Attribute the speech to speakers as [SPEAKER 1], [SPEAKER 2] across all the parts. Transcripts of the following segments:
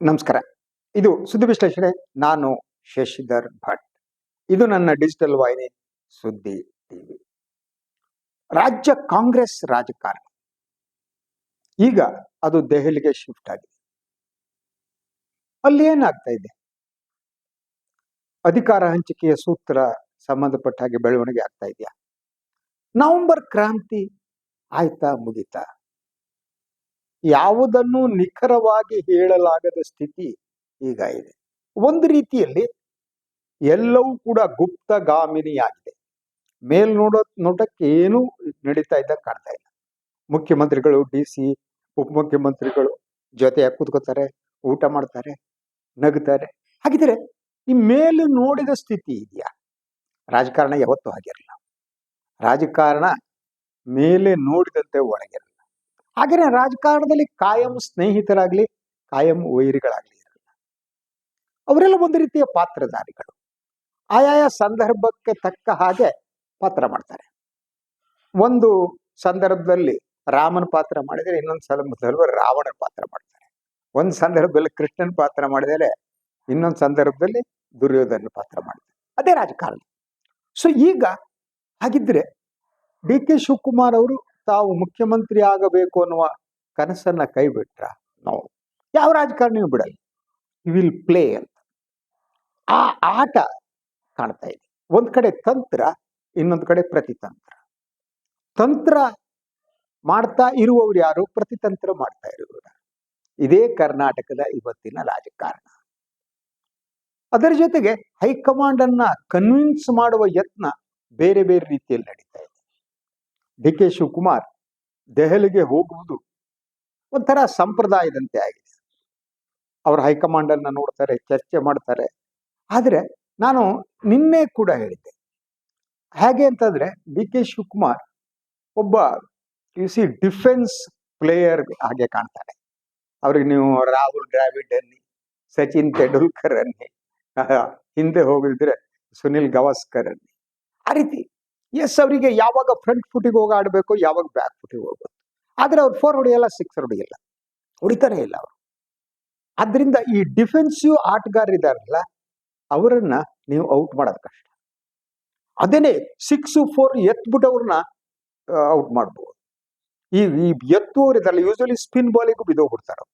[SPEAKER 1] ನಮಸ್ಕಾರ. ಇದು ಸುದ್ದಿ ವಿಶ್ಲೇಷಣೆ. ನಾನು ಶಶಿಧರ್ ಭಟ್. ಇದು ನನ್ನ ಡಿಜಿಟಲ್ ವಾಹಿನಿ ಸುದ್ದಿ ಟಿವಿ. ರಾಜ್ಯ ಕಾಂಗ್ರೆಸ್ ರಾಜಕಾರಣ ಈಗ ಅದು ದೆಹಲಿಗೆ ಶಿಫ್ಟ್ ಆಗಿದೆ. ಅಲ್ಲಿ ಏನಾಗ್ತಾ ಇದೆ? ಅಧಿಕಾರ ಹಂಚಿಕೆಯ ಸೂತ್ರ ಸಂಬಂಧಪಟ್ಟ ಹಾಗೆ ಬೆಳವಣಿಗೆ ಆಗ್ತಾ ಇದೆಯಾ? ನವೆಂಬರ್ ಕ್ರಾಂತಿ ಆಯ್ತಾ, ಮುಗಿತಾ? ಯಾವುದನ್ನು ನಿಖರವಾಗಿ ಹೇಳಲಾಗದ ಸ್ಥಿತಿ ಈಗ ಇದೆ. ಒಂದು ರೀತಿಯಲ್ಲಿ ಎಲ್ಲವೂ ಕೂಡ ಗುಪ್ತಗಾಮಿನಿಯಾಗಿದೆ. ನೋಟಕ್ಕೆ ಏನೂ ನಡೀತಾ ಇದ್ದ ಕಾಣ್ತಾ ಇಲ್ಲ. ಮುಖ್ಯಮಂತ್ರಿಗಳು, ಡಿಸಿ, ಉಪಮುಖ್ಯಮಂತ್ರಿಗಳು ಜೊತೆಯಾಗಿ ಕೂತ್ಕೋತಾರೆ, ಊಟ ಮಾಡ್ತಾರೆ, ನಗುತ್ತಾರೆ. ಹಾಗಿದ್ರೆ ಈ ಮೇಲೆ ನೋಡಿದ ಸ್ಥಿತಿ ಇದೆಯಾ? ರಾಜಕಾರಣ ಯಾವತ್ತೂ ಆಗಿರಲ್ಲ. ರಾಜಕಾರಣ ಮೇಲೆ ನೋಡಿದಂತೆ ಒಳಗಿರಲ್ಲ. ಹಾಗೇನೆ ರಾಜಕಾರಣದಲ್ಲಿ ಕಾಯಂ ಸ್ನೇಹಿತರಾಗ್ಲಿ, ಕಾಯಂ ವೈರಿಗಳಾಗ್ಲಿ ಇರಲ್ಲ. ಅವರೆಲ್ಲ ಒಂದು ರೀತಿಯ ಪಾತ್ರಧಾರಿಗಳು. ಆಯಾಯ ಸಂದರ್ಭಕ್ಕೆ ತಕ್ಕ ಹಾಗೆ ಪಾತ್ರ ಮಾಡ್ತಾರೆ. ಒಂದು ಸಂದರ್ಭದಲ್ಲಿ ರಾಮನ ಪಾತ್ರ ಮಾಡಿದರೆ ಇನ್ನೊಂದು ಸಂದರ್ಭದಲ್ಲಿ ರಾವಣನ ಪಾತ್ರ ಮಾಡ್ತಾರೆ. ಒಂದು ಸಂದರ್ಭದಲ್ಲಿ ಕೃಷ್ಣನ ಪಾತ್ರ ಮಾಡಿದರೆ ಇನ್ನೊಂದು ಸಂದರ್ಭದಲ್ಲಿ ದುರ್ಯೋಧನ ಪಾತ್ರ ಮಾಡ್ತಾರೆ. ಅದೇ ರಾಜಕಾರಣ. ಸೊ ಈಗ ಹಾಗಿದ್ರೆ ಡಿ ಕೆ ಶಿವಕುಮಾರ್ ಅವರು ತಾವು ಮುಖ್ಯಮಂತ್ರಿ ಆಗಬೇಕು ಅನ್ನುವ ಕನಸನ್ನ ಕೈ ಬಿಟ್ರ? ನಾವು ಯಾವ ರಾಜಕಾರಣಿಯೂ ಬಿಡಲ್ಲ. ವಿಲ್ ಪ್ಲೇ ಅಂತ ಆ ಆಟ ಕಾಣ್ತಾ ಇದೆ. ಒಂದ್ ಕಡೆ ತಂತ್ರ, ಇನ್ನೊಂದು ಕಡೆ ಪ್ರತಿತಂತ್ರ. ತಂತ್ರ ಮಾಡ್ತಾ ಇರುವವರು ಯಾರು? ಪ್ರತಿತಂತ್ರ ಮಾಡ್ತಾ ಇರುವವರು. ಇದೇ ಕರ್ನಾಟಕದ ಇವತ್ತಿನ ರಾಜಕಾರಣ. ಅದರ ಜೊತೆಗೆ ಹೈಕಮಾಂಡ್ ಅನ್ನ ಕನ್ವಿನ್ಸ್ ಮಾಡುವ ಯತ್ನ ಬೇರೆ ಬೇರೆ ರೀತಿಯಲ್ಲಿ ನಡೀತಾ ಇದೆ. ಡಿ ಕೆ ಶಿವಕುಮಾರ್ ದೆಹಲಿಗೆ ಹೋಗುವುದು ಒಂಥರ ಸಂಪ್ರದಾಯದಂತೆ ಆಗಿದೆ. ಅವರು ಹೈಕಮಾಂಡ್ ಅನ್ನ ನೋಡ್ತಾರೆ, ಚರ್ಚೆ ಮಾಡ್ತಾರೆ. ಆದ್ರೆ ನಾನು ನಿನ್ನೆ ಕೂಡ ಹೇಳಿದ್ದೆ, ಹೇಗೆ ಅಂತಂದ್ರೆ ಡಿ ಕೆ ಶಿವಕುಮಾರ್ ಒಬ್ಬ ಡಿಫೆನ್ಸ್ ಪ್ಲೇಯರ್ ಹಾಗೆ ಕಾಣ್ತಾನೆ. ಅವ್ರಿಗೆ ನೀವು ರಾಹುಲ್ ದ್ರಾವಿಡ್ ಅನ್ನಿ, ಸಚಿನ್ ತೆಂಡೂಲ್ಕರ್ ಅನ್ನಿ, ಹಿಂದೆ ಹೋಗಿದ್ರೆ ಸುನಿಲ್ ಗವಾಸ್ಕರ್ ಅನ್ನಿ, ಆ ರೀತಿ ಎಸ್ ಅವರಿಗೆ ಯಾವಾಗ ಫ್ರಂಟ್ ಫುಟಿಗೆ ಹೋಗಿ ಆಡಬೇಕು, ಯಾವಾಗ ಬ್ಯಾಕ್ ಫುಟಿಗೆ ಹೋಗ್ಬೇಕು. ಆದ್ರೆ ಅವ್ರು 4 ಹೊಡೆಯಲ್ಲ, 6 ಹೊಡೆಯಲ್ಲ, ಹೊಡಿತಾನೆ ಇಲ್ಲ ಅವರು. ಆದ್ರಿಂದ ಈ ಡಿಫೆನ್ಸಿವ್ ಆಟಗಾರರಿದಾರಲ್ಲ, ಅವರನ್ನ ನೀವು ಔಟ್ ಮಾಡೋದು ಕಷ್ಟ. ಅದೇನೆ 6-4 ಎತ್ಬಿಟ್ಟು ಅವ್ರನ್ನ ಔಟ್ ಮಾಡ್ಬೋದು. ಈ ಎತ್ತುವವರು ಇದಾರಲ್ಲ, ಯೂಶಲಿ ಸ್ಪಿನ್ ಬಾಲಿಗೂ ಬಿದ್ದೋಗ್ಬಿಡ್ತಾರೆ.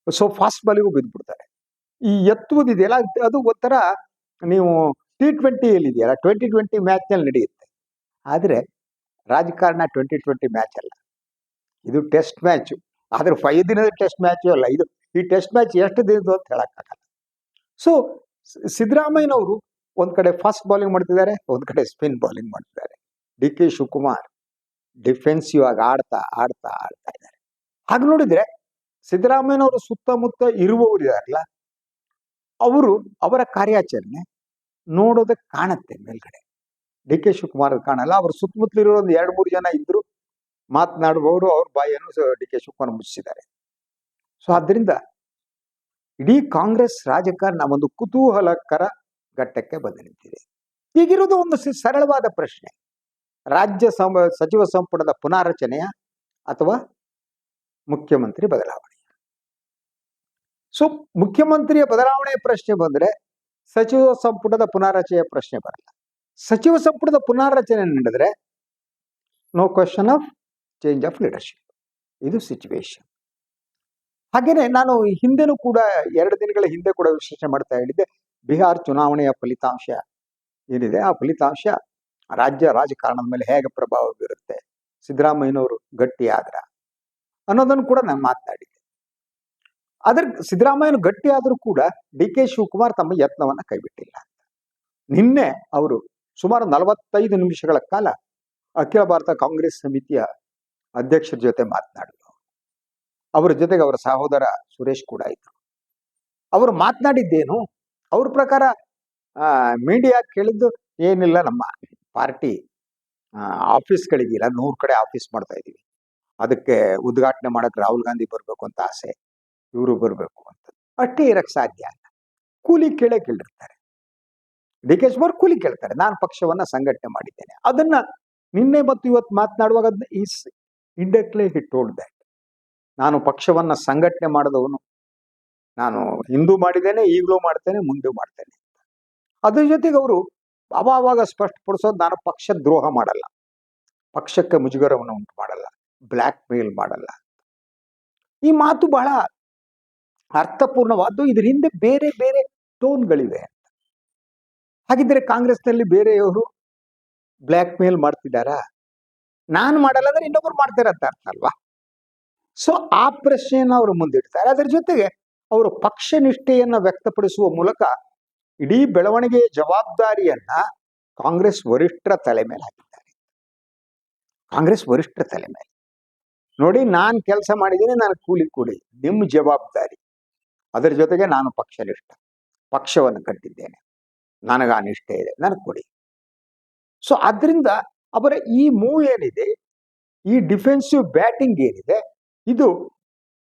[SPEAKER 1] ಸೊ ಫಾಸ್ಟ್ ಬಾಲಿಗೂ ಬಿದ್ದ್ಬಿಡ್ತಾರೆ. ಈ ಎತ್ತುವುದಿದೆಯಲ್ಲ, ಅದು ಒಂಥರ ನೀವು T20 ಇದೆಯಲ್ಲ, 2020 ಮ್ಯಾಚ್ ನಲ್ಲಿ ನಡೆಯುತ್ತೆ. ಆದ್ರೆ ರಾಜಕಾರಣ 2020 ಮ್ಯಾಚ್ ಅಲ್ಲ, ಇದು ಟೆಸ್ಟ್ ಮ್ಯಾಚ್. ಆದ್ರೆ 5 ದಿನದ ಟೆಸ್ಟ್ ಮ್ಯಾಚ್ ಅಲ್ಲ ಇದು. ಈ ಟೆಸ್ಟ್ ಮ್ಯಾಚ್ ಎಷ್ಟು ದಿನದ್ದು ಅಂತ ಹೇಳಕ್ಕಾಗಲ್ಲ. ಸೊ ಸಿದ್ದರಾಮಯ್ಯನವರು ಒಂದ್ ಕಡೆ ಫಾಸ್ಟ್ ಬೌಲಿಂಗ್ ಮಾಡ್ತಿದ್ದಾರೆ, ಒಂದ್ ಕಡೆ ಸ್ಪಿನ್ ಬೌಲಿಂಗ್ ಮಾಡ್ತಿದ್ದಾರೆ. ಡಿ ಕೆ ಶಿವಕುಮಾರ್ ಡಿಫೆನ್ಸಿವ್ ಆಗಿ ಆಡ್ತಾ ಇದ್ದಾರೆ. ಹಾಗೆ ನೋಡಿದ್ರೆ ಸಿದ್ದರಾಮಯ್ಯನವರು ಸುತ್ತಮುತ್ತ ಇರುವವರು ಇದಾರಲ್ಲ, ಅವರ ಕಾರ್ಯಾಚರಣೆ ನೋಡೋದಕ್ಕೆ ಕಾಣುತ್ತೆ ಮೇಲ್ಗಡೆ. ಡಿ ಕೆ ಶಿವಕುಮಾರ್ ಕಾಣಲ್ಲ. ಅವ್ರ ಸುತ್ತಮುತ್ತಲಿರೋ ಒಂದು 2-3 ಜನ ಇದ್ರು ಮಾತನಾಡುವವರು, ಅವ್ರ ಬಾಯನ್ನು ಡಿ ಕೆ ಶಿವಕುಮಾರ್ ಮುಚ್ಚಿದ್ದಾರೆ. ಸೊ ಆದ್ರಿಂದ ಇಡೀ ಕಾಂಗ್ರೆಸ್ ರಾಜಕಾರಣ ಒಂದು ಕುತೂಹಲಕರ ಘಟ್ಟಕ್ಕೆ ಬಂದು ನಿಂತಿದೆ. ಈಗಿರೋದು ಒಂದು ಸರಳವಾದ ಪ್ರಶ್ನೆ: ರಾಜ್ಯ ಸಚಿವ ಸಂಪುಟದ ಪುನಾರಚನೆಯ ಅಥವಾ ಮುಖ್ಯಮಂತ್ರಿ ಬದಲಾವಣೆ? ಸೊ ಮುಖ್ಯಮಂತ್ರಿಯ ಬದಲಾವಣೆಯ ಪ್ರಶ್ನೆ ಬಂದ್ರೆ ಸಚಿವ ಸಂಪುಟದ ಪುನಾರಚನೆಯ ಪ್ರಶ್ನೆ ಬರಲ್ಲ. ಸಚಿವ ಸಂಪುಟದ ಪುನಾರಚನೆ ನಡೆದ್ರೆ no question of change of leadership. ಇದು ಸಿಚುವೇಶನ್. ಹಾಗೇನೆ ನಾನು ಹಿಂದೆನೂ ಕೂಡ 2 ದಿನಗಳ ಹಿಂದೆ ಕೂಡ ವಿಶ್ಲೇಷಣೆ ಮಾಡ್ತಾ ಹೇಳಿದ್ದೆ, ಬಿಹಾರ್ ಚುನಾವಣೆಯ ಫಲಿತಾಂಶ ಏನಿದೆ, ಆ ಫಲಿತಾಂಶ ರಾಜ್ಯ ರಾಜಕಾರಣದ ಮೇಲೆ ಹೇಗೆ ಪ್ರಭಾವ ಬೀರುತ್ತೆ, ಸಿದ್ದರಾಮಯ್ಯನವರು ಗಟ್ಟಿ ಆದ್ರ ಅನ್ನೋದನ್ನು ಕೂಡ ನಾನು ಮಾತನಾಡಿದ್ದೆ. ಆದ್ರೆ ಸಿದ್ದರಾಮಯ್ಯನ ಗಟ್ಟಿ ಆದ್ರೂ ಕೂಡ ಡಿ ಕೆ ಶಿವಕುಮಾರ್ ತಮ್ಮ ಯತ್ನವನ್ನ ಕೈಬಿಟ್ಟಿಲ್ಲ. ನಿನ್ನೆ ಅವರು ಸುಮಾರು 45 ನಿಮಿಷಗಳ ಕಾಲ ಅಖಿಲ ಭಾರತ ಕಾಂಗ್ರೆಸ್ ಸಮಿತಿಯ ಅಧ್ಯಕ್ಷರ ಜೊತೆ ಮಾತನಾಡಿದ್ರು. ಅವರ ಜೊತೆಗೆ ಅವರ ಸಹೋದರ ಸುರೇಶ್ ಕೂಡ ಇದ್ರು. ಅವರು ಮಾತನಾಡಿದ್ದೇನು, ಅವ್ರ ಪ್ರಕಾರ ಮೀಡಿಯಾ ಕೇಳಿದ್ದು ಏನಿಲ್ಲ, ನಮ್ಮ ಪಾರ್ಟಿ ಆಫೀಸ್ಗಳಿಗಿಲ್ಲ, 100 ಕಡೆ ಆಫೀಸ್ ಮಾಡ್ತಾ ಇದೀವಿ, ಅದಕ್ಕೆ ಉದ್ಘಾಟನೆ ಮಾಡಕ್ ರಾಹುಲ್ ಗಾಂಧಿ ಬರ್ಬೇಕು ಅಂತ ಆಸೆ, ಇವರು ಬರ್ಬೇಕು ಅಂತ. ಅಷ್ಟೇ ಇರಕ್ ಸಾಧ್ಯ ಅಲ್ಲ. ಕೂಲಿ ಕೇಳಿರ್ತಾರೆ. ಡಿ ಕೆ ಶಿವಕುಮಾರ್ ಕೂಲಿ ಕೇಳ್ತಾರೆ, ನಾನು ಪಕ್ಷವನ್ನ ಸಂಘಟನೆ ಮಾಡಿದ್ದೇನೆ. ಅದನ್ನ ನಿನ್ನೆ ಮತ್ತು ಇವತ್ತು ಮಾತನಾಡುವಾಗ ಇಂಡೈರೆಕ್ಟ್ಲಿ ಹಿ ಟೋಲ್ಡ್ ದಟ್, ನಾನು ಪಕ್ಷವನ್ನ ಸಂಘಟನೆ ಮಾಡಿದವನು, ನಾನು ಹಿಂದೂ ಮಾಡಿದ್ದೇನೆ, ಈಗಲೂ ಮಾಡ್ತೇನೆ, ಮುಂದೆ ಮಾಡ್ತೇನೆ. ಅದ್ರ ಜೊತೆಗೆ ಅವರು ಅವಾಗ ಸ್ಪಷ್ಟಪಡಿಸೋದು, ನಾನು ಪಕ್ಷ ದ್ರೋಹ ಮಾಡಲ್ಲ, ಪಕ್ಷಕ್ಕೆ ಮುಜುಗರವನ್ನು ಉಂಟು ಮಾಡಲ್ಲ, ಬ್ಲ್ಯಾಕ್ ಮೇಲ್ ಮಾಡಲ್ಲ. ಈ ಮಾತು ಬಹಳ ಅರ್ಥಪೂರ್ಣವಾದ್ದು. ಇದ್ರ ಹಿಂದೆ ಬೇರೆ ಬೇರೆ ಟೋನ್ಗಳಿವೆ. ಹಾಗಿದ್ರೆ ಕಾಂಗ್ರೆಸ್ನಲ್ಲಿ ಬೇರೆಯವರು ಬ್ಲ್ಯಾಕ್ ಮೇಲ್ ಮಾಡ್ತಿದ್ದಾರಾ? ನಾನು ಮಾಡಲ್ಲ ಅಂದ್ರೆ ಇನ್ನೊಬ್ರು ಮಾಡ್ತಾರಂತ ಅರ್ಥ ಅಲ್ವಾ? ಸೊ ಆ ಪ್ರಶ್ನೆಯನ್ನು ಅವರು ಮುಂದಿಡ್ತಾರೆ. ಅದರ ಜೊತೆಗೆ ಅವರು ಪಕ್ಷ ನಿಷ್ಠೆಯನ್ನ ವ್ಯಕ್ತಪಡಿಸುವ ಮೂಲಕ ಇಡೀ ಬೆಳವಣಿಗೆಯ ಜವಾಬ್ದಾರಿಯನ್ನ ಕಾಂಗ್ರೆಸ್ ವರಿಷ್ಠರ ತಲೆ ಮೇಲೆ ಹಾಕಿದ್ದಾರೆ. ಕಾಂಗ್ರೆಸ್ ವರಿಷ್ಠರ ತಲೆ ಮೇಲೆ, ನೋಡಿ ನಾನು ಕೆಲಸ ಮಾಡಿದ್ದೀನಿ, ನಾನು ಕೂಲಿ ಕೊಡಿ, ನಿಮ್ಮ ಜವಾಬ್ದಾರಿ. ಅದರ ಜೊತೆಗೆ ನಾನು ಪಕ್ಷನಿಷ್ಠ, ಪಕ್ಷವನ್ನು ಕಟ್ಟಿದ್ದೇನೆ, ನನಗ ಆ ನಿಷ್ಠೆ ಇದೆ, ನನಗೆ ಕೊಡಿ. ಸೊ ಆದ್ರಿಂದ ಅವರ ಈ ಮೂವ್ ಏನಿದೆ, ಈ ಡಿಫೆನ್ಸಿವ್ ಬ್ಯಾಟಿಂಗ್ ಏನಿದೆ, ಇದು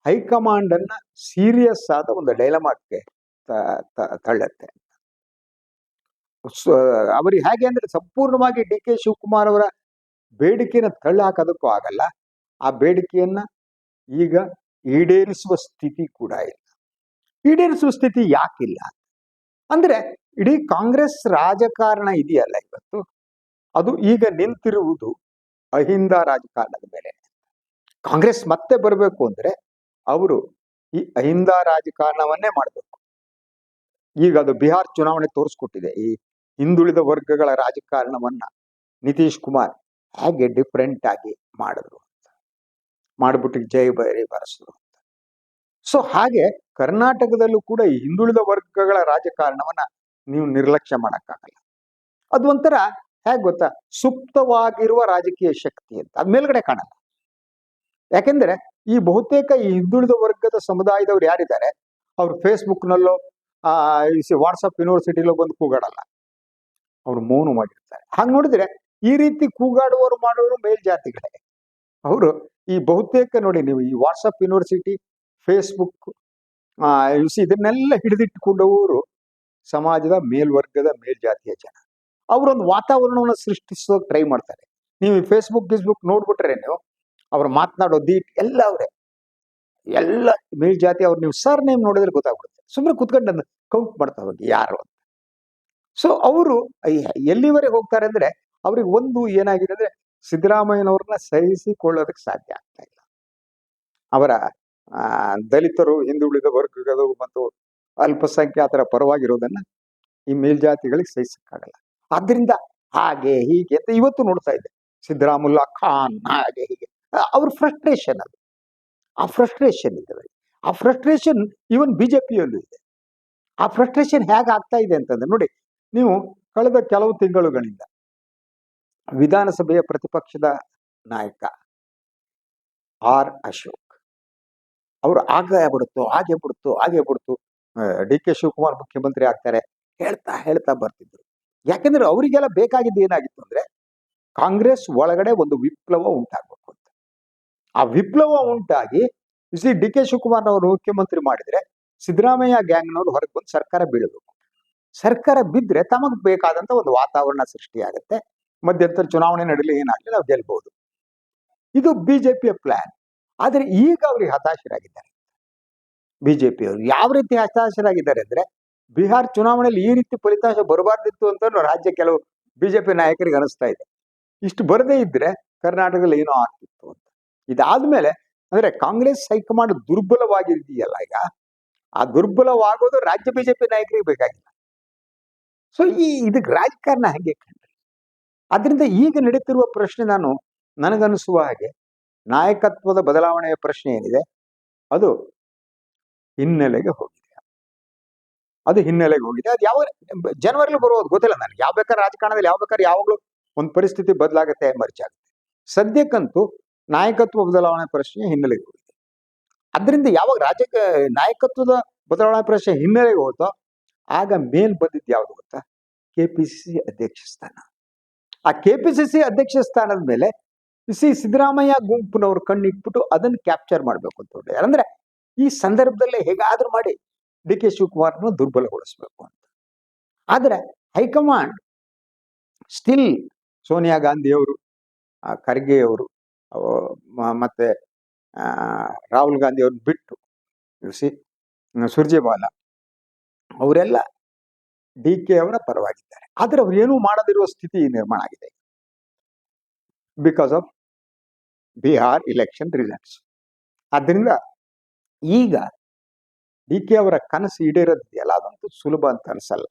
[SPEAKER 1] ಹೈಕಮಾಂಡ್ ಅನ್ನ ಸೀರಿಯಸ್ ಆದ ಒಂದು ಡೈಲಮಾಕ್ಕೆ ತಳ್ಳುತ್ತೆ. ಅವರಿಗೆ ಹೇಗೆ ಅಂದ್ರೆ ಸಂಪೂರ್ಣವಾಗಿ ಡಿ ಕೆ ಶಿವಕುಮಾರ್ ಅವರ ಬೇಡಿಕೆಯನ್ನು ತಳ್ಳಿ ಹಾಕೋದಕ್ಕೂ ಆಗಲ್ಲ. ಆ ಬೇಡಿಕೆಯನ್ನ ಈಗ ಈಡೇರಿಸುವ ಸ್ಥಿತಿ ಕೂಡ ಇಲ್ಲ. ಈಡೇರಿಸುವ ಸ್ಥಿತಿ ಯಾಕಿಲ್ಲ ಅಂದ್ರೆ, ಇಡೀ ಕಾಂಗ್ರೆಸ್ ರಾಜಕಾರಣ ಇದೆಯಲ್ಲ ಇವತ್ತು, ಅದು ಈಗ ನಿಂತಿರುವುದು ಅಹಿಂದ ರಾಜಕಾರಣದ ಮೇಲೆ. ಕಾಂಗ್ರೆಸ್ ಮತ್ತೆ ಬರಬೇಕು ಅಂದ್ರೆ ಅವರು ಈ ಅಹಿಂದ ರಾಜಕಾರಣವನ್ನೇ ಮಾಡಬೇಕು. ಈಗ ಅದು ಬಿಹಾರ್ ಚುನಾವಣೆ ತೋರಿಸ್ಕೊಟ್ಟಿದೆ, ಈ ಹಿಂದುಳಿದ ವರ್ಗಗಳ ರಾಜಕಾರಣವನ್ನ ನಿತೀಶ್ ಕುಮಾರ್ ಹೇಗೆ ಡಿಫ್ರೆಂಟ್ ಆಗಿ ಮಾಡಿದ್ರು ಅಂತ, ಮಾಡ್ಬಿಟ್ಟು ಜೈ ಬೈರಿ ಬರೆಸಿದ್ರು ಅಂತ. ಸೊ ಹಾಗೆ ಕರ್ನಾಟಕದಲ್ಲೂ ಕೂಡ ಈ ಹಿಂದುಳಿದ ವರ್ಗಗಳ ರಾಜಕಾರಣವನ್ನ ನೀವು ನಿರ್ಲಕ್ಷ್ಯ ಮಾಡಕ್ಕಾಗಲ್ಲ. ಅದು ಒಂಥರ ಹೇಗೆ ಗೊತ್ತಾ, ಸುಪ್ತವಾಗಿರುವ ರಾಜಕೀಯ ಶಕ್ತಿ ಅಂತ, ಅದ್ ಮೇಲ್ಗಡೆ ಕಾಣಲ್ಲ. ಯಾಕೆಂದ್ರೆ ಈ ಬಹುತೇಕ ಈ ಹಿಂದುಳಿದ ವರ್ಗದ ಸಮುದಾಯದವ್ರು ಯಾರಿದ್ದಾರೆ, ಅವ್ರು ಫೇಸ್ಬುಕ್ನಲ್ಲೋ ವಾಟ್ಸಪ್ ಯೂನಿವರ್ಸಿಟಿಲೋ ಬಂದು ಕೂಗಾಡಲ್ಲ, ಅವ್ರು ಮೌನ ಮಾಡಿರ್ತಾರೆ. ಹಾಗೆ ನೋಡಿದ್ರೆ ಈ ರೀತಿ ಕೂಗಾಡುವವರು ಮಾಡೋರು ಮೇಲ್ಜಾತಿಗಳೇ. ಅವರು ಈ ಬಹುತೇಕ ನೋಡಿ, ನೀವು ಈ ವಾಟ್ಸಪ್ ಯೂನಿವರ್ಸಿಟಿ, ಫೇಸ್ಬುಕ್ ಇದನ್ನೆಲ್ಲ ಹಿಡಿದಿಟ್ಟುಕೊಂಡವರು ಸಮಾಜದ ಮೇಲ್ವರ್ಗದ ಮೇಲ್ಜಾತಿಯ ಜನ. ಅವರೊಂದು ವಾತಾವರಣವನ್ನು ಸೃಷ್ಟಿಸೋಕೆ ಟ್ರೈ ಮಾಡ್ತಾರೆ. ನೀವು ಈ ಫೇಸ್ಬುಕ್ ನೋಡ್ಬಿಟ್ರೆ ನೀವು ಅವ್ರು ಮಾತನಾಡೋದು ಎಲ್ಲ ಅವರೇ, ಎಲ್ಲ ಮೇಲ್ಜಾತಿ. ಅವ್ರು ನೀವು ಸರ್ ನೇಮ್ ನೋಡಿದ್ರೆ ಗೊತ್ತಾಗ್ಬಿಡುತ್ತೆ. ಸುಮ್ಮನೆ ಕುತ್ಕೊಂಡು ಕೌಂಟ್ ಮಾಡ್ತಾ ಹೋಗಿ ಯಾರು ಅಂತ. ಸೊ ಅವರು ಎಲ್ಲಿವರೆಗೆ ಹೋಗ್ತಾರೆ ಅಂದ್ರೆ, ಅವ್ರಿಗೆ ಒಂದು ಏನಾಗಿದೆ ಅಂದ್ರೆ, ಸಿದ್ದರಾಮಯ್ಯನವ್ರನ್ನ ಸಹಿಸಿಕೊಳ್ಳೋದಕ್ಕೆ ಸಾಧ್ಯ ಆಗ್ತಾ ಇಲ್ಲ. ಅವರ ದಲಿತರು, ಹಿಂದುಳಿದ ವರ್ಗಗಳು ಮತ್ತು ಅಲ್ಪಸಂಖ್ಯಾತರ ಪರವಾಗಿರೋದನ್ನ ಈ ಮೇಲ್ಜಾತಿಗಳಿಗೆ ಸಹಿಸಕ್ಕಾಗಲ್ಲ. ಆದ್ರಿಂದ ಹಾಗೆ ಹೀಗೆ ಅಂತ ಇವತ್ತು ನೋಡ್ತಾ ಇದ್ದೆ, ಸಿದ್ದರಾಮುಲ್ಲಾ ಖಾನ್ ಹಾಗೆ ಹೀಗೆ, ಅವ್ರ ಫ್ರಸ್ಟ್ರೇಷನ್ ಅದು. ಆ ಫ್ರಸ್ಟ್ರೇಷನ್ ಇದೆ, ಆ ಫ್ರಸ್ಟ್ರೇಷನ್ ಇವನ್ ಬಿಜೆಪಿಯಲ್ಲೂ ಇದೆ. ಆ ಫ್ರಸ್ಟ್ರೇಷನ್ ಹೇಗೆ ಆಗ್ತಾ ಇದೆ ಅಂತಂದ್ರೆ ನೋಡಿ, ನೀವು ಕಳೆದ ಕೆಲವು ತಿಂಗಳುಗಳಿಂದ ವಿಧಾನಸಭೆಯ ಪ್ರತಿಪಕ್ಷದ ನಾಯಕ ಆರ್ ಅಶೋಕ್ ಅವರು ಹಾಗೆ ಬಿಡುತ್ತು ಡಿ ಕೆ ಶಿವಕುಮಾರ್ ಮುಖ್ಯಮಂತ್ರಿ ಆಗ್ತಾರೆ ಹೇಳ್ತಾ ಬರ್ತಿದ್ರು. ಯಾಕೆಂದ್ರೆ ಅವರಿಗೆಲ್ಲ ಬೇಕಾಗಿದ್ದು ಏನಾಗಿತ್ತು ಅಂದ್ರೆ, ಕಾಂಗ್ರೆಸ್ ಒಳಗಡೆ ಒಂದು ವಿಪ್ಲವ ಉಂಟಾಗಬೇಕು ಅಂತ. ಆ ವಿಪ್ಲವ ಉಂಟಾಗಿ ಡಿ ಕೆ ಶಿವಕುಮಾರ್ ಅವರು ಮುಖ್ಯಮಂತ್ರಿ ಮಾಡಿದ್ರೆ ಸಿದ್ದರಾಮಯ್ಯ ಗ್ಯಾಂಗ್ನವರು ಹೊರಗೆ ಬಂದು ಸರ್ಕಾರ ಬೀಳಬೇಕು. ಸರ್ಕಾರ ಬಿದ್ರೆ ತಮಗ್ ಬೇಕಾದಂತ ಒಂದು ವಾತಾವರಣ ಸೃಷ್ಟಿಯಾಗುತ್ತೆ, ಮಧ್ಯಂತರ ಚುನಾವಣೆ ನಡೀಲಿ ಏನಾಗ್ಲಿ ನಾವು ಗೆಲ್ಬಹುದು. ಇದು ಬಿಜೆಪಿಯ ಪ್ಲಾನ್. ಆದ್ರೆ ಈಗ ಅವ್ರಿಗೆ ಹತಾಶರಾಗಿದ್ದಾರೆ. ಬಿಜೆಪಿಯವರು ಯಾವ ರೀತಿ ಹತಾಶರಾಗಿದ್ದಾರೆ ಅಂದ್ರೆ, ಬಿಹಾರ್ ಚುನಾವಣೆಯಲ್ಲಿ ಈ ರೀತಿ ಫಲಿತಾಂಶ ಬರಬಾರ್ದಿತ್ತು ಅಂತ ರಾಜ್ಯ ಕೆಲವು ಬಿಜೆಪಿ ನಾಯಕರಿಗೆ ಅನಿಸ್ತಾ ಇದೆ. ಇಷ್ಟು ಬರದೇ ಇದ್ರೆ ಕರ್ನಾಟಕದಲ್ಲಿ ಏನೋ ಆಗ್ತಿತ್ತು ಅಂತ. ಇದಾದ್ಮೇಲೆ ಅಂದ್ರೆ ಕಾಂಗ್ರೆಸ್ ಹೈಕಮಾಂಡ್ ದುರ್ಬಲವಾಗಿದೆಯಲ್ಲ ಈಗ, ಆ ದುರ್ಬಲವಾಗೋದು ರಾಜ್ಯ ಬಿಜೆಪಿ ನಾಯಕರಿಗೆ ಬೇಕಾಗಿಲ್ಲ. ಸೊ ಇದಕ್ಕೆ ರಾಜಕಾರಣ ಹಂಗೆ ಕಂಡ್ರಿ. ಆದ್ರಿಂದ ಈಗ ನಡೀತಿರುವ ಪ್ರಶ್ನೆ, ನನಗನ್ನಿಸುವ ಹಾಗೆ ನಾಯಕತ್ವದ ಬದಲಾವಣೆಯ ಪ್ರಶ್ನೆ ಏನಿದೆ ಅದು ಹಿನ್ನೆಲೆಗೆ ಹೋಗಿದೆ. ಅದು ಯಾವ ಜನವರಿಲಿ ಬರೋದು ಗೊತ್ತಿಲ್ಲ ನನಗೆ. ಯಾವ ಬೇಕಾದ್ರೆ ರಾಜಕಾರಣದಲ್ಲಿ ಯಾವಾಗಲೂ ಒಂದು ಪರಿಸ್ಥಿತಿ ಬದಲಾಗುತ್ತೆ, ಎಮರ್ಜ್ ಆಗುತ್ತೆ. ಸದ್ಯಕ್ಕಂತೂ ನಾಯಕತ್ವ ಬದಲಾವಣೆ ಪ್ರಶ್ನೆ ಹಿನ್ನೆಲೆಗೆ ಹೋಗಿದೆ. ಅದರಿಂದ ಯಾವಾಗ ನಾಯಕತ್ವದ ಬದಲಾವಣೆ ಪ್ರಶ್ನೆ ಹಿನ್ನೆಲೆಗೆ ಹೋಯ್ತೋ ಆಗ ಮೇಲ್ ಬಂದಿದ್ದು ಯಾವುದು ಗೊತ್ತಾ, ಕೆಪಿಸಿಸಿ ಅಧ್ಯಕ್ಷ ಸ್ಥಾನ. ಆ ಕೆಪಿಸಿಸಿ ಅಧ್ಯಕ್ಷ ಸ್ಥಾನದ ಮೇಲೆ ಸಿದ್ದರಾಮಯ್ಯ ಗುಂಪಿನವರು ಕಣ್ಣಿಟ್ಬಿಟ್ಟು ಅದನ್ನು ಕ್ಯಾಪ್ಚರ್ ಮಾಡ್ಬೇಕು ಅಂತ ಹೊರಟಿದ್ದಾರೆ. ಅಂದ್ರೆ ಈ ಸಂದರ್ಭದಲ್ಲಿ ಹೇಗಾದ್ರೂ ಮಾಡಿ ಡಿ ಕೆ ಶಿವಕುಮಾರ್ನ ದುರ್ಬಲಗೊಳಿಸ್ಬೇಕು ಅಂತ. ಆದ್ರೆ ಹೈಕಮಾಂಡ್ ಸ್ಟಿಲ್ ಸೋನಿಯಾ ಗಾಂಧಿಯವರು, ಖರ್ಗೆಯವರು ಮತ್ತೆ ರಾಹುಲ್ ಗಾಂಧಿ ಅವ್ರನ್ನ ಬಿಟ್ಟು ಸುರ್ಜೇವಾಲಾ ಅವರೆಲ್ಲ ಡಿ ಕೆ ಅವರ ಪರವಾಗಿದ್ದಾರೆ. ಆದರೆ ಅವ್ರು ಏನೂ ಮಾಡದಿರುವ ಸ್ಥಿತಿ ನಿರ್ಮಾಣ ಆಗಿದೆ because of Bihar election results. ಆದ್ದರಿಂದ ಈಗ ಡಿ ಕೆ ಅವರ ಕನಸು ಈಡೇರೋದಿದೆಯಲ್ಲ, ಅದಂತೂ ಸುಲಭ ಅಂತ ಅನ್ಸಲ್ಲ.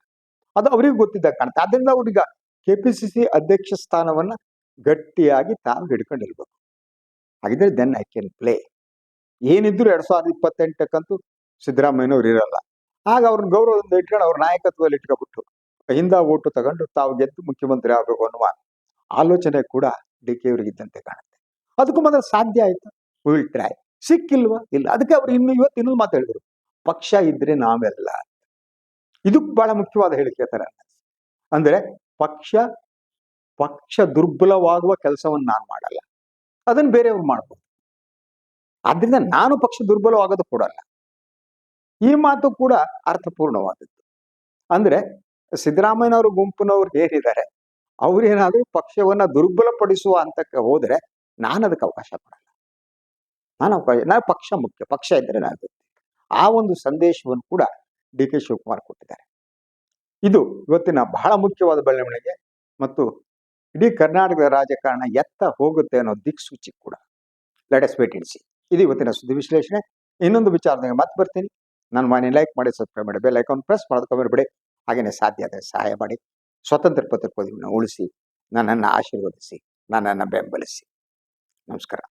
[SPEAKER 1] ಅದು ಅವರಿಗೆ ಗೊತ್ತಿದ್ದಾಗ ಕಾಣುತ್ತೆ. ಆದ್ದರಿಂದ ಅವ್ರೀಗ ಕೆಪಿಸಿಸಿ ಅಧ್ಯಕ್ಷ ಸ್ಥಾನವನ್ನ ಗಟ್ಟಿಯಾಗಿ ತಾವು ಹಿಡ್ಕೊಂಡಿರ್ಬೇಕು. ಹಾಗಿದ್ರೆ ದೆನ್ ಐ ಕ್ಯಾನ್ ಪ್ಲೇ. ಏನಿದ್ರು 2028ಕ್ಕಂತೂ ಸಿದ್ದರಾಮಯ್ಯನವ್ರು ಇರಲ್ಲ. ಆಗ ಅವ್ರನ್ನ ಗೌರವದಿಂದ ಇಟ್ಕೊಂಡು ಅವ್ರ ನಾಯಕತ್ವದಲ್ಲಿ ಇಟ್ಕೊಬಿಟ್ಟು ಹಿಂದ ಓಟು ತಗೊಂಡು ತಾವು ಗೆದ್ದು ಮುಖ್ಯಮಂತ್ರಿ ಆಗಬೇಕು ಅನ್ನುವ ಆಲೋಚನೆ ಕೂಡ ಡಿ ಕೆ ಅವರಿಗಿದ್ದಂತೆ ಕಾಣುತ್ತೆ. ಅದಕ್ಕೂ ಮೊದಲು ಸಾಧ್ಯ ಆಯ್ತು, ವಿಲ್ ಟ್ರೈ. ಸಿಕ್ಕಿಲ್ವಾ? ಇಲ್ಲ. ಅದಕ್ಕೆ ಅವ್ರು ಇನ್ನೊಂದು ಮಾತು ಹೇಳಿದ್ರು, ಪಕ್ಷ ಇದ್ರೆ ನಾವೆಲ್ಲ. ಇದು ಬಹಳ ಮುಖ್ಯವಾದ ಹೇಳಿಕೆ ತರ. ಅಂದ್ರೆ ಪಕ್ಷ ದುರ್ಬಲವಾಗುವ ಕೆಲಸವನ್ನು ನಾನು ಮಾಡಲ್ಲ, ಅದನ್ನ ಬೇರೆಯವ್ರು ಮಾಡ್ಬೋದು. ಆದ್ರಿಂದ ನಾನು ಪಕ್ಷ ದುರ್ಬಲವಾಗೋದು ಕೊಡಲ್ಲ. ಈ ಮಾತು ಕೂಡ ಅರ್ಥಪೂರ್ಣವಾದದ್ದು. ಅಂದ್ರೆ ಸಿದ್ದರಾಮಯ್ಯನವರು ಗುಂಪಿನವ್ರು ಏನಿದ್ದಾರೆ ಅವ್ರೇನಾದ್ರೂ ಪಕ್ಷವನ್ನ ದುರ್ಬಲಪಡಿಸುವ ಹಂತಕ್ಕೆ ಹೋದ್ರೆ ನಾನು ಅದಕ್ಕೆ ಅವಕಾಶ ಕೊಡಲ್ಲ. ನಾನು ಪಕ್ಷ ಮುಖ್ಯ, ಪಕ್ಷ ಇದ್ರೆ ನಾನು. ಆ ಒಂದು ಸಂದೇಶವನ್ನು ಕೂಡ ಡಿ ಕೆ ಶಿವಕುಮಾರ್ ಕೊಟ್ಟಿದ್ದಾರೆ. ಇದು ಇವತ್ತಿನ ಬಹಳ ಮುಖ್ಯವಾದ ಬೆಳವಣಿಗೆ ಮತ್ತು ಇಡೀ ಕರ್ನಾಟಕದ ರಾಜಕಾರಣ ಎತ್ತ ಹೋಗುತ್ತೆ ಅನ್ನೋ ದಿಕ್ಸೂಚಿ ಕೂಡ. Let us wait and see. ಇದು ಇವತ್ತಿನ ಸುದ್ದಿ ವಿಶ್ಲೇಷಣೆ. ಇನ್ನೊಂದು ವಿಚಾರದಾಗ ಮತ್ತೆ ಬರ್ತೀನಿ. ನನ್ನ ಮನೆ ಲೈಕ್ ಮಾಡಿ, ಸಬ್ಸ್ಕ್ರೈಬ್ ಮಾಡಿ, ಬೆಲ್ ಐಕಾನ್ ಪ್ರೆಸ್ ಮಾಡೋದಕ್ಕೆ ಮರಿಬೇಡಿ. ಹಾಗೇನೆ ಸಾಧ್ಯ ಆದರೆ ಸಹಾಯ ಮಾಡಿ. ಸ್ವತಂತ್ರ ಪತ್ರಿಕೋದ್ಯಮವನ್ನು ಉಳಿಸಿ, ನನ್ನನ್ನು ಆಶೀರ್ವದಿಸಿ, ನನ್ನನ್ನು ಬೆಂಬಲಿಸಿ. ನಮಸ್ಕಾರ.